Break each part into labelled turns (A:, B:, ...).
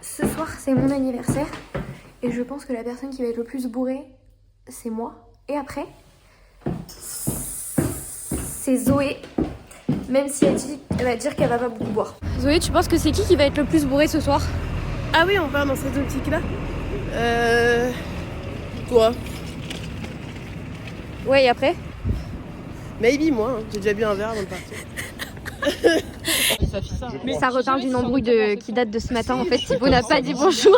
A: Ce soir, c'est mon anniversaire. Et je pense que la personne qui va être le plus bourrée, c'est moi. Et après, c'est Zoé. Même si elle va dire qu'elle va pas beaucoup boire. Zoé, tu penses que c'est qui va être le plus bourré ce soir?
B: Ah oui, on part dans cette optique-là. Toi.
A: Ouais, et après?
B: Maybe moi, hein. J'ai déjà bu un verre avant de partir.
A: Mais ça reparle d'une embrouille qui date de ce matin. En fait, Thibaut n'a pas dit bonjour.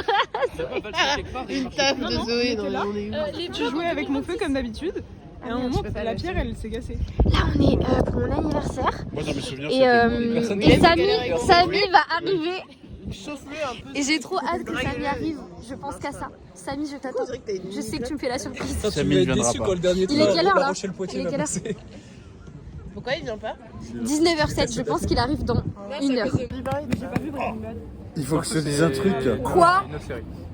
B: Une taf de Zoé. Non, mais on est où?
C: Tu jouais avec mon feu comme d'habitude. Et à un moment, la pierre, elle s'est cassée.
A: Là, on est pour mon anniversaire.
D: Moi, dans mes souvenirs,
A: Et Samy va arriver.
B: Chauffe-le un peu.
A: Et j'ai trop hâte que Samy arrive. Je pense qu'à ça. Samy, je t'attends. Je sais que tu me fais la surprise.
D: Samy ne viendra pas.
A: Il est quelle heure là? Il est quelle heure?
B: Pourquoi il vient pas?
A: 19h07. Je pense qu'il arrive dans 1 heure.
D: Il faut que je te dise un truc.
A: Quoi?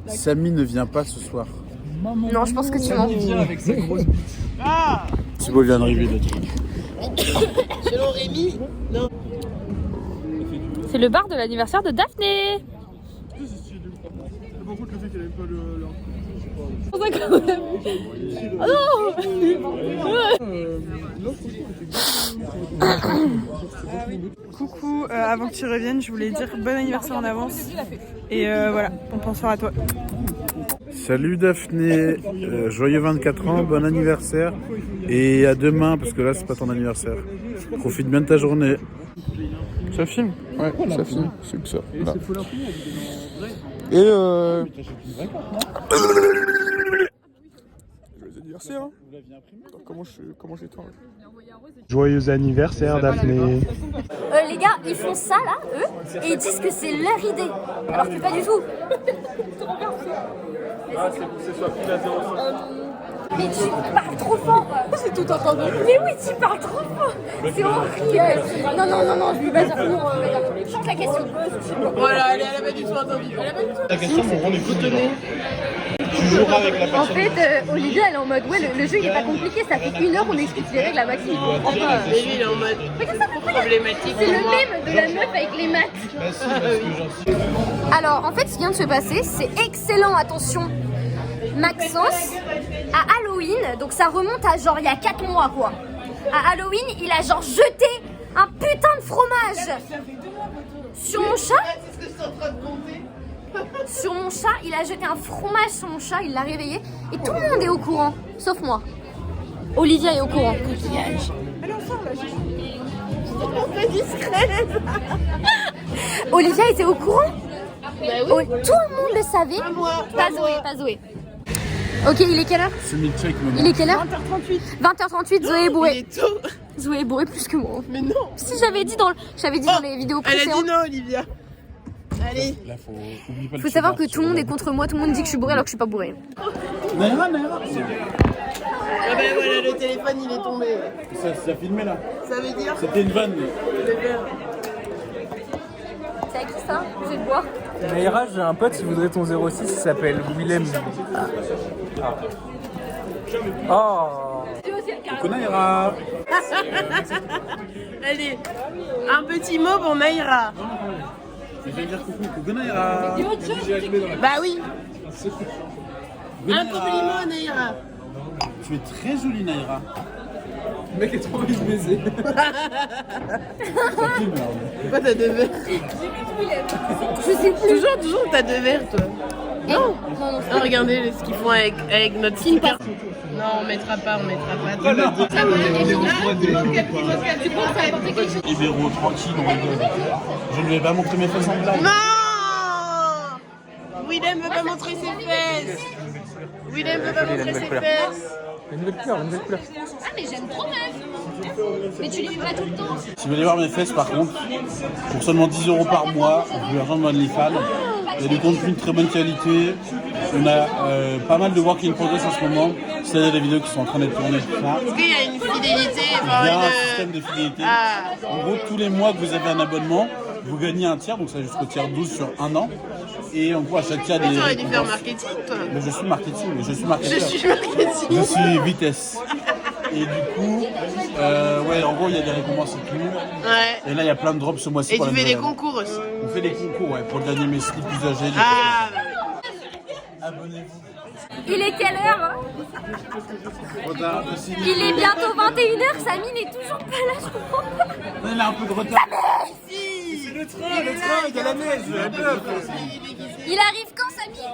D: Samy ne vient pas ce soir.
A: Non, je pense que tu mens.
D: Thibaut vient d'arriver de truc.
B: Selon Rémi, non.
A: C'est le bar de l'anniversaire de Daphné.
C: Coucou, avant que tu reviennes, je voulais dire bon anniversaire en avance. Et voilà, on pense fort à toi.
D: Salut Daphné, joyeux 24 ans, bon anniversaire. Et à demain, parce que là c'est pas ton anniversaire. Profite bien de ta journée. Ça filme? Ouais, ça filme, c'est que ça. Là. Et joyeux anniversaire, hein. Comment j'ai toi?
E: Joyeux anniversaire Daphné.
A: Les gars, ils font ça là, eux, et ils disent que c'est leur idée. Alors que pas du tout. Mais tu parles trop fort. J'ai tout entendu. Mais oui, tu parles trop fort. C'est horrible. Non, je lui base à fond. Chante la question.
B: Voilà, elle a pas du tout entendu.
D: La question, mon rôle est foutonné. Tu joueras avec la personne.
A: En fait, Olivia, elle est en mode, ouais, le jeu il est pas compliqué. Ça fait 1 heure, on explique les règles à Maxime.
B: Mais lui, il est en mode problématique.
A: C'est le même de la meuf avec les maths. Alors, en fait, ce qui vient de se passer, c'est excellent. Attention. Maxence, à Halloween, donc ça remonte à genre il y a 4 mois quoi. À Halloween, il a genre jeté un putain de fromage sur mon chat. Sur mon chat, il a jeté un fromage sur mon chat, il l'a réveillé. Et tout le monde est au courant, sauf moi. Olivia est au courant. Olivia était au courant. Tout le monde le savait. Pas Zoé. Ok, il est quelle heure? Il est quelle heure? 20h38, Zoé est bourrée.
B: Il est tôt.
A: Zoé est bourrée plus que moi.
B: Mais non.
A: Si j'avais dit dans les vidéos
B: Elle a
A: précédentes.
B: dit non, Olivia. Allez.
D: Là,
A: Faut savoir que tout le monde est contre moi, tout le monde dit que je suis bourrée alors que je suis pas bourrée.
D: Naira.
B: Ah ben voilà, le téléphone il est tombé.
D: Ça filmé là.
B: Ça veut dire
D: C'était une vanne.
A: C'est à qui ça? Je vais te boire.
F: Naïra, j'ai un pote, il voudrait ton 06, il s'appelle Willem. Oh.
D: Coucou Naira.
B: Allez, un petit mot pour Naïra.
D: Je vais dire coucou Naira.
B: Bah oui. Un compliment à Naïra.
D: Tu es très jolie Naira.
F: Le mec est trop envie de baiser.
B: Pourquoi t'as 2 verres?
A: Je sais plus.
B: Toujours t'as 2 verres toi.
A: Non.
B: Ah, regardez ce qu'ils font avec notre sticker. Non, on mettra pas.
A: Tu crois que ça va apporter quelque chose?
D: Libéraux, tranquille, on rigole. Je ne vais pas montrer mes fesses en blague.
B: Non! Willem veut pas montrer ses fesses. Willem veut pas montrer ses fesses.
F: Une nouvelle couleur.
A: Ah mais j'aime trop meuf. Mais tu les vibrais tout le temps.
D: Si vous voulez voir mes fesses par contre, pour seulement 10 € par mois, vous pouvez rejoindre OnlyFans. Il y a du contenu de très bonne qualité. On a pas mal de work in progress en ce moment. C'est-à-dire des vidéos qui sont en train d'être tournées.
B: Est-ce qu'il y a une fidélité?
D: Il y a un système de fidélité. En gros, tous les mois que vous avez un abonnement, vous gagnez un tiers, donc ça jusqu'au tiers 12 sur 1 an. Et en gros, à chaque tiers des.
B: Tu aurais dû faire marketing toi.
D: Mais je suis marketing, je suis marketeur.
B: Je suis marketing.
D: Je suis vitesse. Et du coup, ouais, en gros, il y a des récompenses incluses.
B: Ouais.
D: Et là, il y a plein de drops ce mois-ci.
B: Et
D: pour
B: tu
D: la
B: fais des
D: nouvelle année.
B: concours aussi.
D: On fait des concours, ouais, pour le dernier Messi plus âgé.
B: Ah, bah oui.
D: Abonnez-vous.
A: Il est quelle heure?
D: Retard de 6
A: Il est bientôt 21h, Samy n'est toujours pas là, je comprends pas.
D: Il a un peu de retard. C'est le train, il y a la neige. Elle pleure.
A: Il arrive quand, Samy?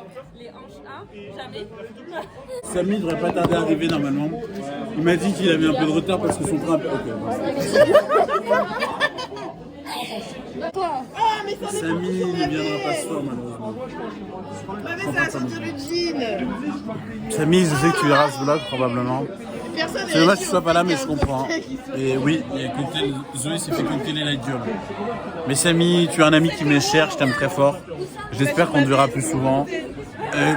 D: Samy devrait pas tarder à arriver normalement. Il m'a dit qu'il avait un peu de retard parce que son train a perdu. Samy ne viendra pas ce soir malheureusement. Samy, je sais que tu verras ce vlog probablement. C'est dommage que tu sois pas là, mais je comprends. Et oui, Zoé s'est fait cocktailler la gueule. Mais Samy, tu es un ami qui m'est cher, je t'aime très fort. J'espère qu'on te verra plus souvent.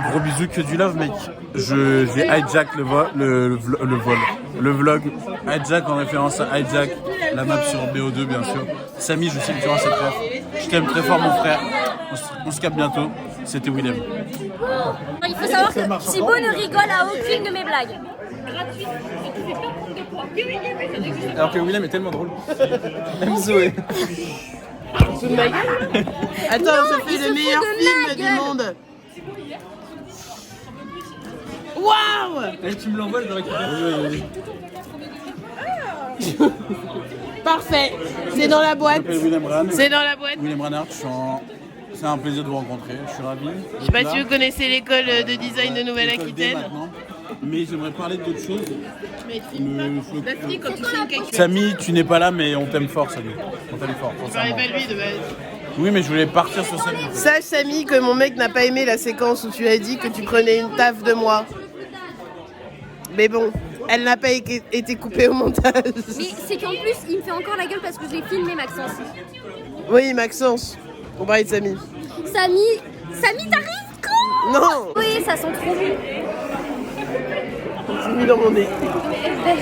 D: Gros bisous, que du love, mec. J'ai hijack le vlog. Hijack en référence à hijack, la map sur BO2, bien sûr. Samy, je sais que tu auras cette rêve. Je t'aime très fort, mon frère. On se capte bientôt. C'était Willem.
A: Il faut savoir que Thibaut ne rigole à aucune de mes blagues.
F: Alors que Willem est tellement drôle. Même Zoé.
B: Attends, on se fait
A: il se
B: le meilleur
A: fout de
B: film
A: ma
B: du
A: gueule.
B: monde. Waouh!
F: Et tu me l'envoies, je le récupère.
B: Parfait. C'est dans la boîte.
D: Je m'appelle Willem Ran.
B: C'est dans la boîte.
D: Willem Ranard, c'est un plaisir de vous rencontrer. Je suis ravi.
B: Je sais pas si vous connaissez l'école de design de Nouvelle-Aquitaine.
D: Mais j'aimerais parler d'autre chose.
B: Daphne, quand tu signes quelque chose.
D: Samy, tu n'es pas là, mais on t'aime fort, Samy. On t'aime fort.
B: Tu parlais
D: sincèrement.
B: pas de lui de base.
D: Oui, mais je voulais partir sur Samy.
B: Sache, Samy, que mon mec n'a pas aimé la séquence où tu as dit que tu prenais une taf de moi. Mais bon, elle n'a pas été coupée au montage.
A: Mais c'est qu'en plus, il me fait encore la gueule parce que je l'ai filmé, Maxence.
B: Oui, Maxence. On parlait de Samy.
A: Samy, t'arrives quand?
B: Non,
A: Oui, ça sent trop bon.
B: j'ai mis dans mon nez.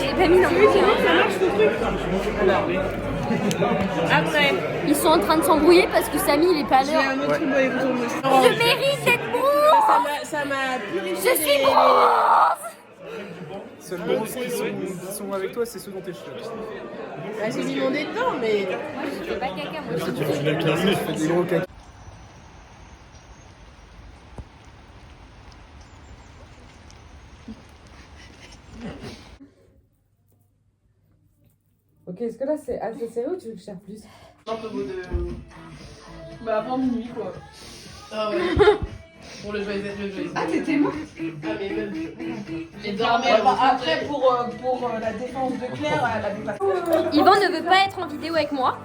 A: J'ai pas mis dans mon nez.
B: Après,
A: Ils sont en train de s'embrouiller parce que Samy, il est pas à l'heure.
B: un autre boy pour me
A: Je mérite d'être bronze.
B: Ça m'a purifié.
A: Je suis bronze.
F: Seuls bronzes qui sont avec toi, c'est ceux dont t'es sûr.
B: Bah, j'ai mis mon nez dedans, mais.
A: Je fais pas caca, moi.
F: Tu fais des gros caca.
G: Ok, est-ce que là c'est assez serré ou tu veux que je cherche plus?
B: Un peu beau de.
G: Bah avant minuit quoi.
B: Ah ouais. Pour le joyeux.
G: Ah t'étais mort?
B: Ah, mais même. J'ai dormi.
G: Après pour la défense de Claire, elle avait pas.
A: Yvan ne veut pas être en vidéo avec moi.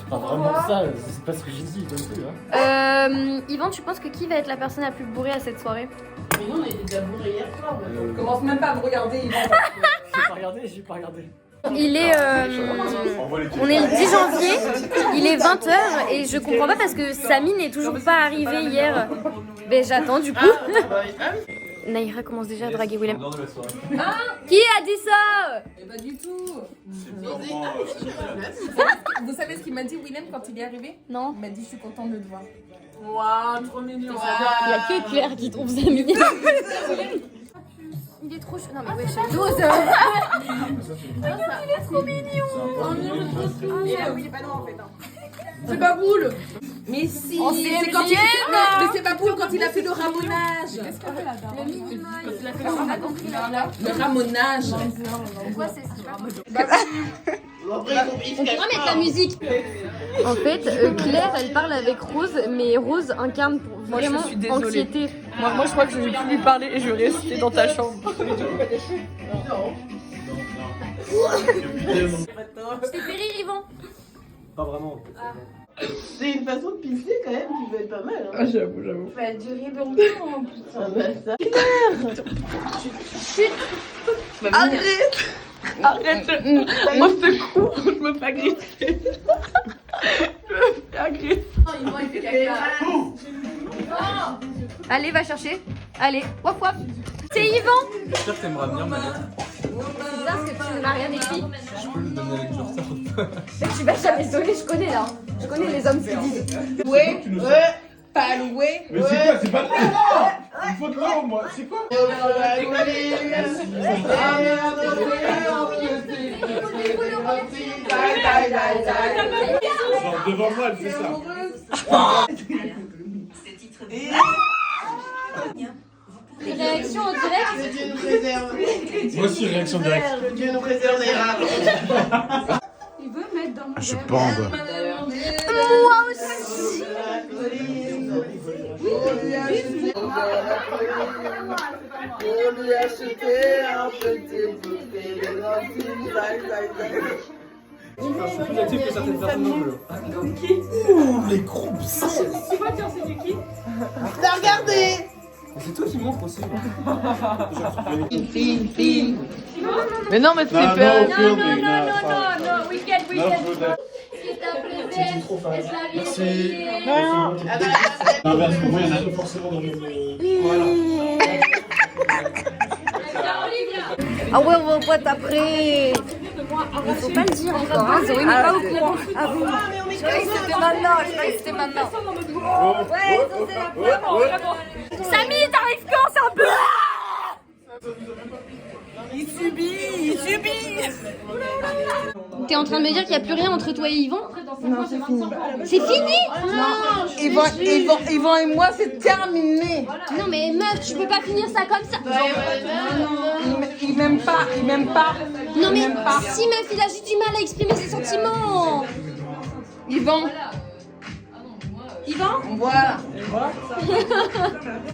H: Pas vraiment ça, c'est pas ce que j'ai dit non plus. Hein.
A: Yvan, tu penses que qui va être la personne la plus bourrée à cette soirée?
B: Mais non, on était déjà bourré hier soir.
G: Commence même pas à me regarder, Yvan.
H: J'ai pas regardé.
A: Il est, on est le 10 janvier, il est 20h et je comprends pas parce que Samy n'est toujours pas arrivé hier. Mais j'attends du coup. Naïra commence déjà à draguer Willem. Qui a dit ça?
G: Pas du tout. Vous savez ce qu'il m'a dit Willem quand il est arrivé?
A: Non.
G: Il m'a dit je suis contente de te voir.
B: Waouh, trop mignon.
A: Il y a que Claire qui trouve ça mignon. Il est trop chou. Non mais wesh, 12. Il est trop mignon.
G: Oui, j'ai pas non en fait. C'est pas cool. Mais si.
A: On
G: C'est
A: s'est
G: quand
A: bien,
G: mais c'est pas cool quand il a fait le ramonage. Qu'est-ce qu'elle fait là-bas?
A: Le minimum.
G: Le ramonage.
A: Pourquoi c'est ça? On pourra mettre la musique. En fait, Claire, elle parle avec Rose, mais Rose incarne vraiment anxiété.
C: Moi je crois que je vais plus lui parler et je vais rester dans ta chambre.
A: Je t'ai fait rire, Yvan.
H: Pas vraiment.
B: C'est une façon de pisser quand même qui peut être pas mal. Hein.
C: Ah, j'avoue.
B: Ça va durer longtemps, putain. Ah bah ça. Claire! Chut!
C: Arrête. Moi c'est court, je me fais agresser. Je me fais agresser.
A: Allez, va chercher. Allez, waf waf. C'est Yvan.
F: J'espère que t'aimeras bien, Manette.
A: C'est bizarre parce que tu ne m'as rien écrit.
F: Je peux le donner avec du retard ou pas?
A: Tu vas jamais sonner, je connais là. Je connais les hommes qui disent.
G: Ouais. pas loué.
D: Mais c'est quoi? C'est pas de l'eau! Il faut de l'eau, moi. C'est quoi? Devant moi, elle fait ça.
A: Réaction en direct.
B: Que Dieu nous préserve.
D: Moi aussi, réaction directe.
B: Que Dieu nous préserve, Naïra.
D: Je bande.
A: Moi aussi.
B: On lui a acheté un petit bouquet de gentils.
H: Je suis plus actif que certaines personnes non plus.
D: Ouh, les groupes.
B: T'as regardé?
H: C'est toi qui montres aussi.
C: Mais non, mais c'est
D: Non,
C: pas.
D: non,
A: Non, we get.
D: Non,
A: C'est un plaisir.
D: Merci.
B: Ah bah,
D: Inverse pour moi, il y en a forcément dans le.
A: Ah ouais, on voit après. Il faut pas le dire encore, hein. Zoé n'est pas au courant. Ah bon. Je croyais que c'était maintenant. Ouais, c'est la Samy, t'arrives quand? C'est un peu.
G: Il subit.
A: T'es en train de me dire qu'il n'y a plus rien entre toi et Yvan?
G: Non, c'est fini.
A: C'est fini?
G: Yvan et moi, c'est terminé.
A: Non mais meuf, tu peux pas finir ça comme ça.
G: Il m'aime pas.
A: Non mais si meuf, il a juste du mal à exprimer ses sentiments.
G: Yvan. Voilà.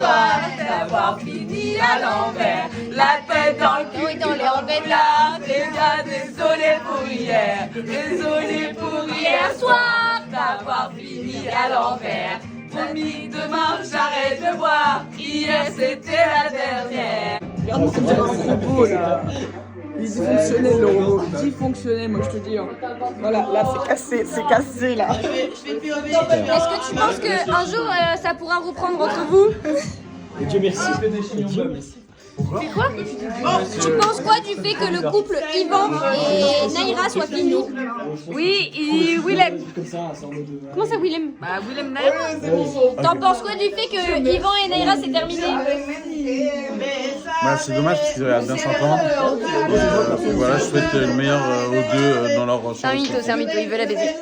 G: D'avoir fini à l'envers, la tête dans le cul,
A: Dans les embêtes
G: là. Déjà désolé pour hier, désolé pour hier soir, d'avoir fini à l'envers. Promis, demain j'arrête de boire, hier c'était la dernière. Regarde, c'est déjà un propos là. Il dysfonctionnait l'euro, dysfonctionnait moi je te dis. Voilà, là c'est cassé là.
A: Est-ce que tu penses qu'un jour ça pourra reprendre entre vous?
H: Et Dieu merci.
A: C'est quoi? Tu penses quoi du fait que le couple Yvan et Naïra soit fini?
G: Oui, Willem.
A: Comment ça Willem?
G: Bah Willem Naïra.
A: T'en penses quoi du fait que Yvan et Naïra c'est terminé?
D: Bah, c'est dommage parce qu'ils avaient bien 5 ans. Et voilà, je souhaite le meilleur aux deux dans leur chance.
A: C'est un mytho, il veut la baiser.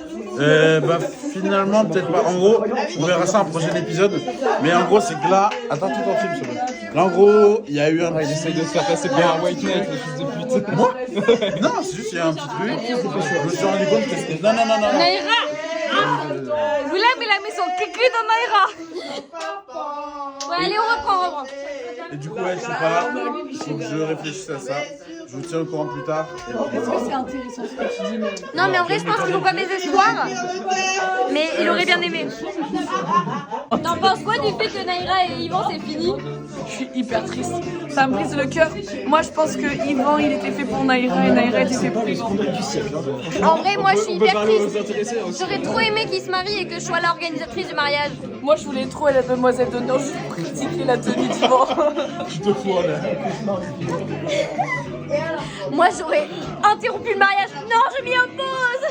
D: Bah finalement peut-être pas. En gros, on verra ça un prochain épisode. Mais en gros c'est que là, attends tout en film s'il te plaît. Là en gros, il y a eu un.
H: Il essaye de se faire passer pour un white knight, le fils de pute.
D: Moi non, c'est juste il y a un petit truc. Je me suis rendu compte que c'était. Non.
A: Naïra!
G: Willem il a mis son kiki dans Naïra.
A: Ouais, allez, on reprend.
D: Et du coup ouais, je sais pas. Faut que je réfléchisse à ça. Je vous tiens au courant plus tard.
A: Non, mais en vrai, je pense qu'il faut pas baiser ce soir. Mais il aurait bien aimé. T'en penses quoi du fait que Naïra et Yvan c'est fini?
G: Je suis hyper triste. Ça me brise le cœur. Moi je pense que Yvan il était fait pour Naïra et Naïra était fait pour Yvan.
A: En vrai, moi je suis hyper triste.
H: Intéressé aussi.
A: J'aurais trop aimé qu'ils se marient et que je sois l'organisatrice du mariage.
G: Moi je voulais trop être la demoiselle d'honneur juste pour critiquer la tenue d'Yvan.
D: Je te vois là.
A: Moi j'aurais interrompu le mariage. Non, je m'y oppose.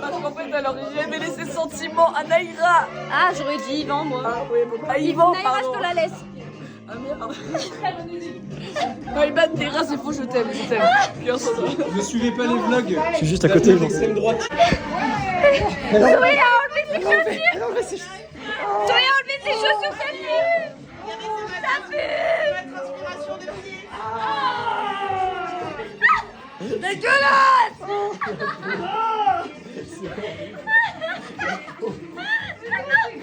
G: Parce qu'en fait elle aurait jamais laissé ses sentiments à Naïra.
A: Ah, j'aurais dit Yvan, moi.
G: À Yvan,
A: Naïra, je
G: pardon.
A: te la laisse.
G: Ah merde. Non, Iban, Naïra c'est faux, je t'aime. Bien sûr.
H: Ne suivez pas les vlogs. Je suis juste à côté. L'extrême droite.
A: Zoé a enlevé ses chaussures. Zoé a enlevé ses chaussures, ça pue. Ça pue. Dégueulasse.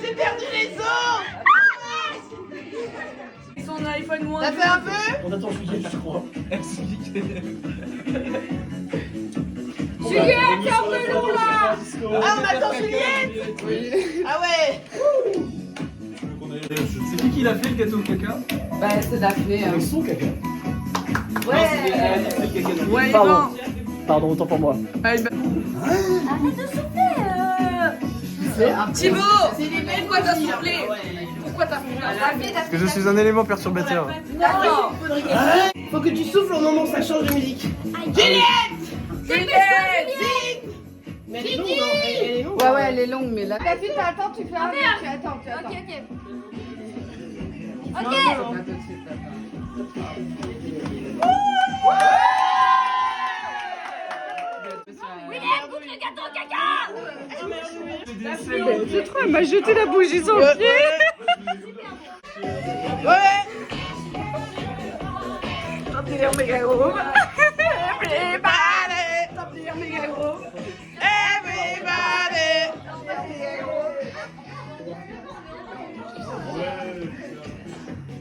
B: J'ai perdu les os.
G: Son iPhone moins.
B: T'as fait un peu?
H: On attend Juliette, je crois.
A: Juliette, c'est un peu long là.
B: Ah, on attend Juliette. Ah ouais.
H: C'est qui l'a fait le gâteau au caca?
G: Bah c'est Daphné.
H: Avec son caca.
G: Ouais. Ouais,
H: Pardon.
G: Yvan.
H: Pardon, autant pour moi.
G: Arrête de souffler. Thibaut, pourquoi t'as soufflé? Pourquoi t'as soufflé?
H: Parce que je suis un élément perturbateur.
G: D'accord.
B: Faut que tu souffles au moment où ça change de musique.
G: Juliette.
B: Mais elle est longue, non? Elle est longue.
C: Ouais, elle est longue, mais là.
G: Daphine, attends, tu fais un truc. Attends.
A: Ok. William, coupe le gâteau caca.
C: C'est trop, elle m'a jeté la bougie sur le pied.
B: Ouais.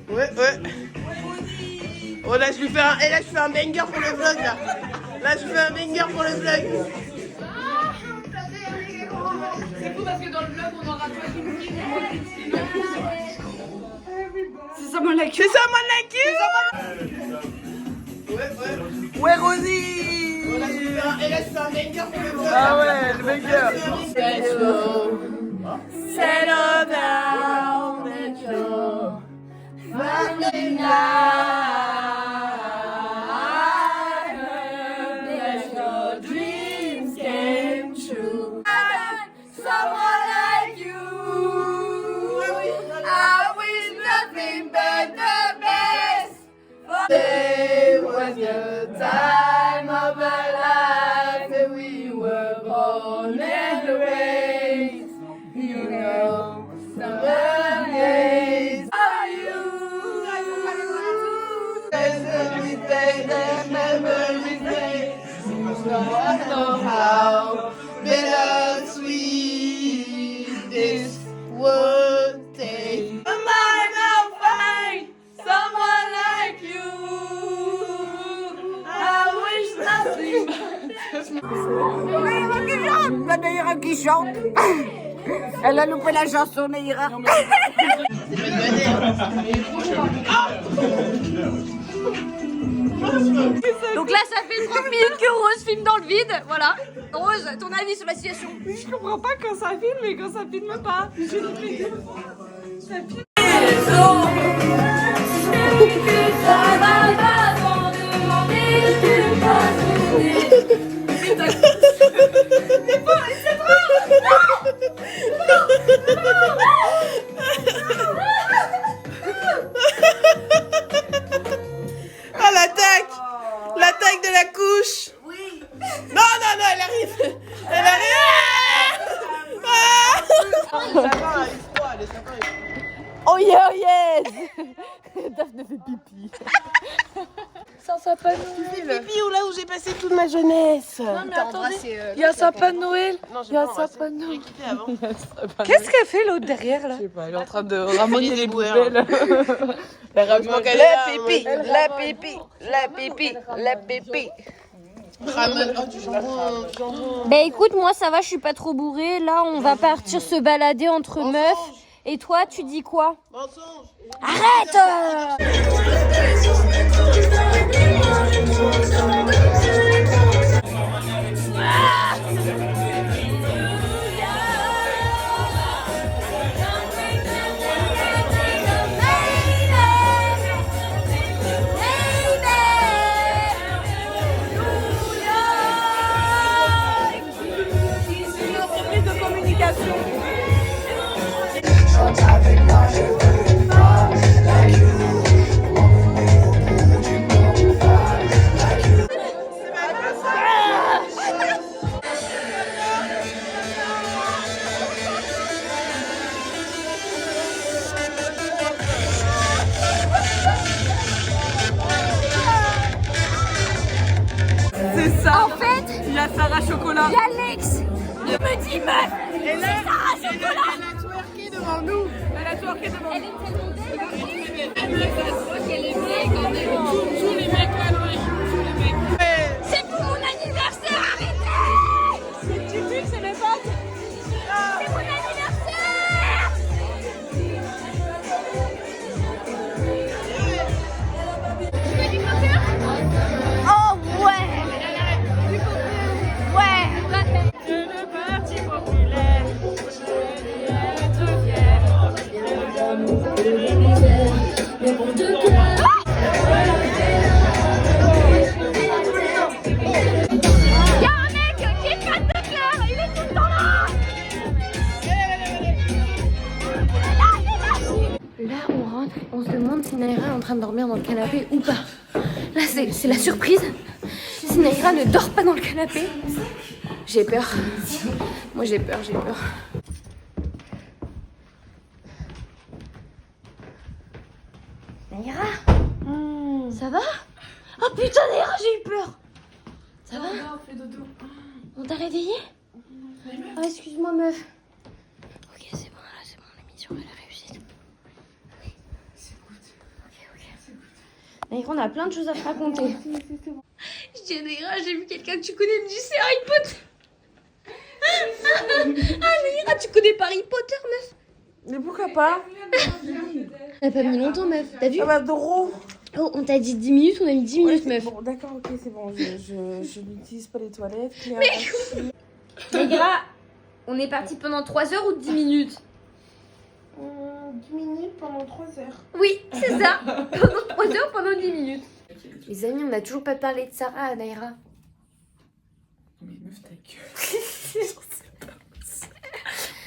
B: Ouais. Oh là je lui fais un. Et là je fais un banger pour le vlog là. Là je fais un banger pour le vlog.
G: C'est fou parce que dans le vlog, on aura pas une
C: C'est ça mon like.
B: C'est ça mon like. Ouais Rosie. Oh là je lui fais un. Et là je fais un banger pour le vlog.
C: Ah ouais, le banger.
G: Settle down and you're running now. I heard that your dreams came true. Someone like you, I wish nothing but the best. Today was the time of our life that we were born and raised. You know, summer days are you. There's everything that memories make. You know how bittersweet this would take. I might not find someone like you. I wish nothing but
C: Neira qui chante. Elle a loupé la chanson, Neira.
A: Donc là, ça fait 30 minutes que Rose filme dans le vide. Voilà. Rose, ton avis sur la situation?
C: Je comprends pas quand ça filme et quand ça filme pas. Je le fais. Ça filme.
B: Ah l'attaque. L'attaque de la couche. Oui. Non, elle arrive. Elle arrive.
C: Oh yeah, oh yes. Daphne fait pipi. Sans sapin de Noël.
B: Pipi ou là où j'ai passé toute ma jeunesse.
C: Non mais attendez, il y a un sapin de Noël. Il y a un sapin de Noël. Qu'est-ce qu'elle fait l'autre derrière là? Je sais pas, elle est en train de ramasser les poubelles. La pipi.
B: Ramène du jambon.
A: Bah écoute, moi ça va, je suis pas trop bourrée. Là, on va partir se balader entre meufs. Et toi, tu dis quoi?
B: Mensonge.
A: Arrête!
C: C'est ça.
A: En fait,
C: Il y a Sarah Chocolat.
A: il y a Alex. Il me dit meuf.
B: Et là, elle a twerké devant nous.
C: Elle a twerké devant
A: Elle est tellement belle. C'est pour mon anniversaire, arrêtez!
C: Tu dis que c'est mes potes.
A: C'est mon anniversaire! Oh ouais! Ouais!
C: Le parti populaire. Être fier.
A: Y'a un mec qui éclate de cœur! Il est On se demande si Naïra est en train de dormir dans le canapé ou pas. Là, c'est la surprise. Si Naïra ne dort pas dans le canapé, j'ai peur. Moi, j'ai peur. Naïra, ça va? Oh putain, Naïra, j'ai eu peur. Ça va? On t'a réveillé? Oh, excuse-moi, meuf. Ok, c'est bon, là, c'est bon, l'émission, elle a réussi. Naïra, on a plein de choses à te raconter. Je dis à Naïra, j'ai vu quelqu'un que tu connais, elle me dit c'est Harry Potter. Ah Naïra, tu connais pas Harry Potter, meuf?
C: Mais pourquoi pas?
A: On a pas mis longtemps, meuf, t'as vu?
C: Ah bah drôle.
A: Oh, on t'a dit 10 minutes, on a mis 10 minutes, meuf.
C: Bon, d'accord, ok, c'est bon. Je n'utilise pas les toilettes.
A: Naïra, on est parti pendant 3 heures ou 10 minutes?
C: 10 minutes pendant 3 heures.
A: Oui, c'est ça. Pendant 3 heures, pendant 10 minutes. Les amis, on n'a toujours pas parlé de Sarah à Naïra.
C: Mais meuf, ta gueule.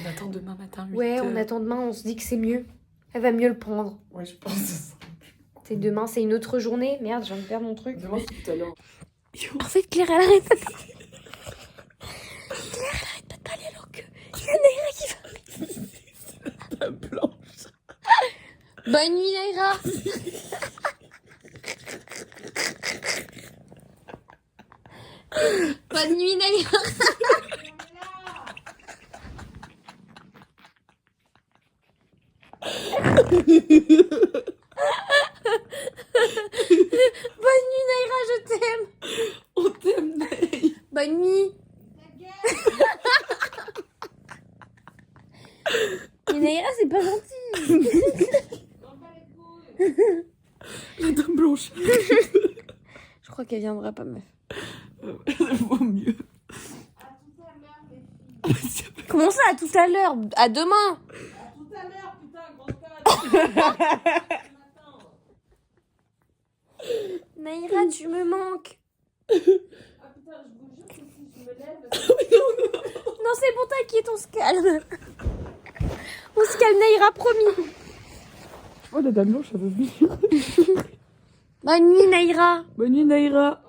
C: On attend demain matin. 8
A: Ouais,
C: heures.
A: on attend demain, on se dit que c'est mieux. Elle va mieux le prendre.
C: Ouais, je pense.
A: C'est demain, c'est une autre journée. Merde, je viens de perdre mon truc.
C: Demain, c'est tout à l'heure.
A: En fait, Claire, elle arrête pas de parler. Claire, elle arrête pas de parler alors que il y a Naïra qui va.
C: La blanche.
A: Bonne nuit, Naïra. Bonne nuit, Naïra. Bonne nuit, Naïra, je t'aime.
C: On t'aime, Naïra.
A: Bonne nuit. Mais Naïra, c'est pas gentil.
C: La dame blanche.
A: Je crois qu'elle viendra pas, meuf.
C: Vaut mieux.
A: Comment ça, à tout à l'heure? À demain.
C: Tout à l'heure, putain, grosse conne.
A: Naïra, tu me manques.
C: Ah putain, je vous jure que si je me lève...
A: Non, c'est bon, t'inquiète, on se calme. On se calme, Naïra, promis.
C: Oh, la dame blanche, elle veut venir.
A: Bonne nuit, Naïra.
C: Bonne nuit, Naïra.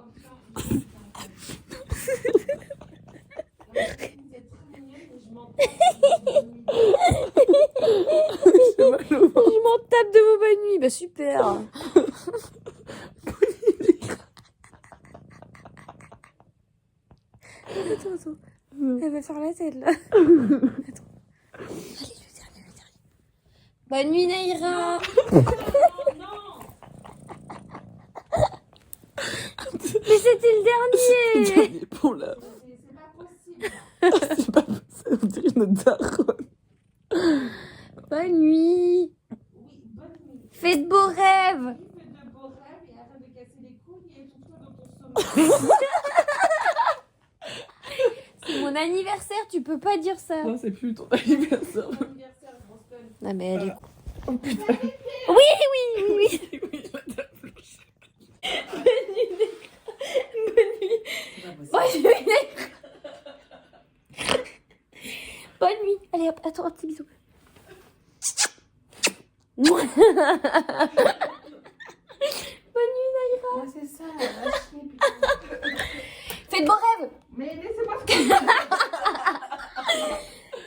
A: Je m'en tape de vos bonnes nuits. Bah super. Attends. Elle va faire la tête là. Attends. Allez, le dernier. Bonne nuit, Naïra. Mais c'était le dernier.
C: Dernier pour la... C'est pas possible. On dirait notre daronne.
A: Bonne nuit. Fais de beaux rêves. C'est mon anniversaire, tu peux pas dire ça.
C: Non, c'est plus ton anniversaire.
A: Non mais elle est...
C: Oh putain.
A: Oui.
C: Oui, la dame blanche.
A: Bonne nuit. Allez hop, attends, un petit bisou. Bonne nuit, Naïra.
C: Ouais, c'est ça.
A: Fais de beaux rêves.
C: Mais laissez-moi.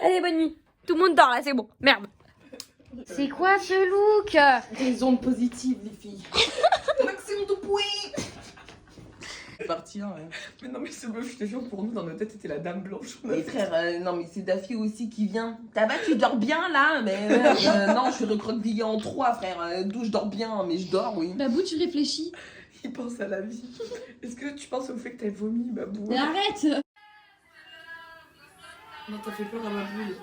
A: Allez, bonne nuit. Tout le monde dort là, c'est bon. Merde. C'est quoi ce look?
C: Des ondes positives, les filles. Maxime Dupuis. C'est parti, hein. Ouais. Mais non, mais ce meuf, je te jure, pour nous, dans nos têtes, c'était la dame blanche.
G: Mais frère, non mais c'est Daffy aussi qui vient. Ça va, tu dors bien là? Mais non, je suis recroquevillée en 3 frère. D'où je dors bien, mais je dors, oui.
A: Babou, tu réfléchis.
C: Il pense à la vie. Est-ce que tu penses au fait que t'as vomi, Babou?
A: Mais arrête.
C: Non, t'as fait peur à ma boule.